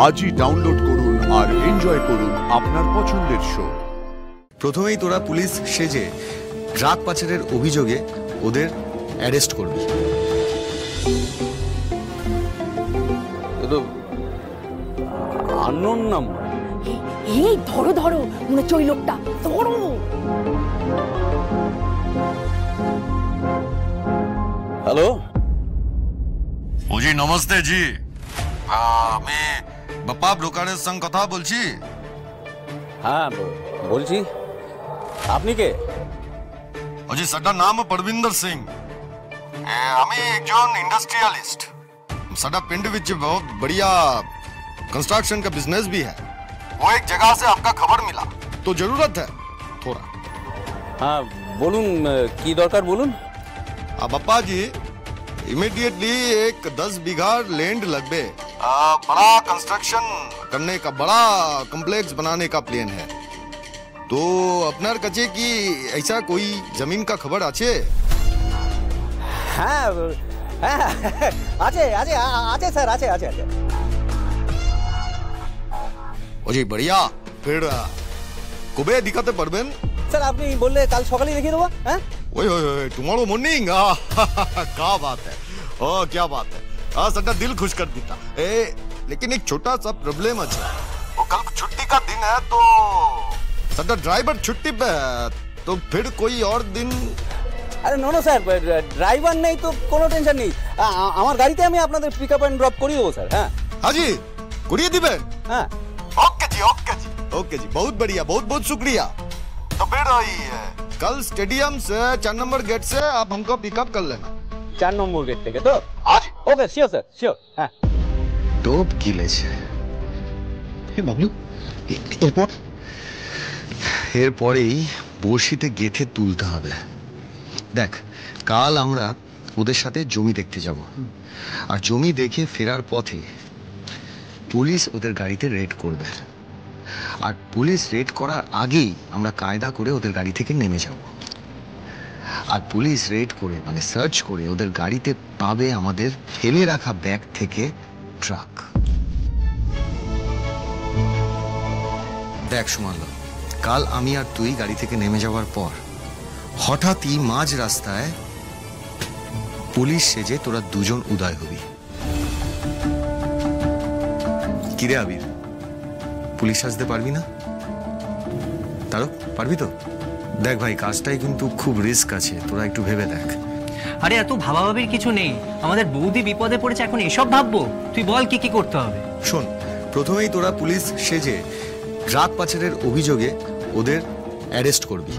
আজই ডাউনলোড করুন আর এনজয় করুন আপনার পছন্দের শো। প্রথমেই তোরা পুলিশ সেজে ড্রাগ পাচারের অভিযোগে ওদের অ্যারেস্ট করবি। Unknown number. এই ধরো ধরো, মনে হচ্ছে ওই লোকটা। ধরো। হ্যালো জি নমস্তে জি, আমি বাপ্পা ব্রোকারের সঙ্গে কথা বলছি। হ্যাঁ বলছি, আপনি কে? জি সাডা নাম परविंदर सिंह, আমি একজন इंडस्ट्रियलिस्ट। साडा पिंड विच बहुत बढ़िया कंस्ट्रक्शन का बिजनेस भी है। वो एक जगह से आपका खबर मिला तो जरूरत है थोड़ा। হ্যাঁ বলুন, কি দরকার বলুন। बाप्पा जी इमीडिएटली एक 10 बीघा लैंड लगभे बड़ा कंस्ट्रक्शन करने का, बड़ा कॉम्प्लेक्स बनाने का प्लान है। तो अपनार कचे की ऐसा कोई जमीन का खबर आछे? হ্যাঁ হ্যাঁ আছে আছে আছে স্যার, আছে আছে আছে। ओ जी बढ़िया, फिर कबे दिखाते परबेन? স্যার আপনি বললে কাল সকালেই দেখিয়ে দেবো। হ্যাঁ ओए ओए ओए टुमारो मॉर्निंग, क्या बात है, ओ क्या बात है। सदा दिल खुश कर देता। लेकिन एक छोटा सा प्रॉब्लम है। वो कल छुट्टी का दिन है तो सदा ड्राइवर छुट्टी पे है, तो फिर कोई और दिन। আরে নো নো স্যার, ড্রাইভার নেই তো কোনো টেনশন নেই। আমার গাড়িতে আমি আপনাদের পিক আপ অ্যান্ড ড্রপ করিয়ে দেবো স্যার। হ্যাঁ हाँ जी कुड़िए दिबेन। হ্যাঁ ओके जी ओके जी ओके जी, बहुत बढ़िया, बहुत बहुत शुक्रिया। तो फिर कल स्टेडियम से 4 नंबर गेट से आप हमको पिकअप कर लेना। 4 নম্বর গেট থেকে তো? Okay sure sir, sure. হ্যাঁ টোপ গিলেছে। হে বাবলু, এরপরেই বড়শিতে গেঁথে তুলতে হবে। দেখ কাল আমরা ওদের সাথে জমি দেখতে যাব, আর জমি দেখে ফেরার পথে পুলিশ ওদের গাড়িতে রেড করবে, আর পুলিশ রেড করার আগেই আমরা কায়দা করে ওদের গাড়ি থেকে নেমে যাব। আর পুলিশ রেড করে মানে সার্চ করে ওদের গাড়িতে পাবে আমাদের ফেলে রাখা ব্যাগ থেকে ট্রাক। দেখ সুমানল, কাল আমি আর তুই গাড়ি থেকে নেমে যাওয়ার পর হঠাৎই মাঝ রাস্তায় পুলিশ সেজে তোরা দুজন উদয় হবি। কিরে আবির, পুলিশ সাজতে পারবি না? তারও পারবি তো? দেখ ভাই, কাজটাই কিন্তু খুব রিস্ক আছে, তোরা একটু ভেবে দেখ। আরে এত ভাবাভাবির কিছু নেই, আমাদের বৌদি বিপদে পড়েছে, এখন এসব ভাববো? তুই বল কি কি করতে হবে। শোন, প্রথমেই তোরা পুলিশ সেজে ড্রাগ পাচারের অভিযোগে ওদের অ্যারেস্ট করবি,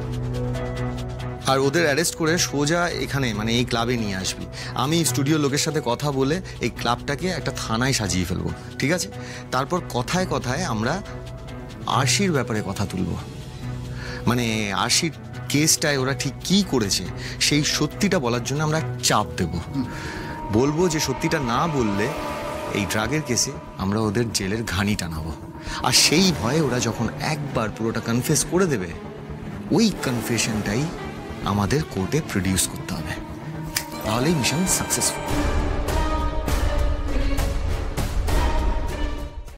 আর ওদের অ্যারেস্ট করে সোজা এখানে মানে এই ক্লাবে নিয়ে আসবি। আমি স্টুডিও লোকের সাথে কথা বলে এই ক্লাবটাকে একটা থানায় সাজিয়ে ফেলবো, ঠিক আছে? তারপর কথায় কথায় আমরা আরশির ব্যাপারে কথা তুলব, মানে আরশির কেসটায় ওরা ঠিক কি করেছে সেই সত্যিটা বলার জন্য আমরা চাপ দেব। বলবো যে সত্যিটা না বললে এই ড্রাগের কেসে আমরা ওদের জেলের ঘানি টানাবো, আর সেই ভয়ে ওরা যখন একবার পুরোটা কনফেস করে দেবে, ওই কনফেশনটাই আমাদের কোর্টে প্রডিউস করতে হবে, তাহলেই মিশন সাকসেসফুল।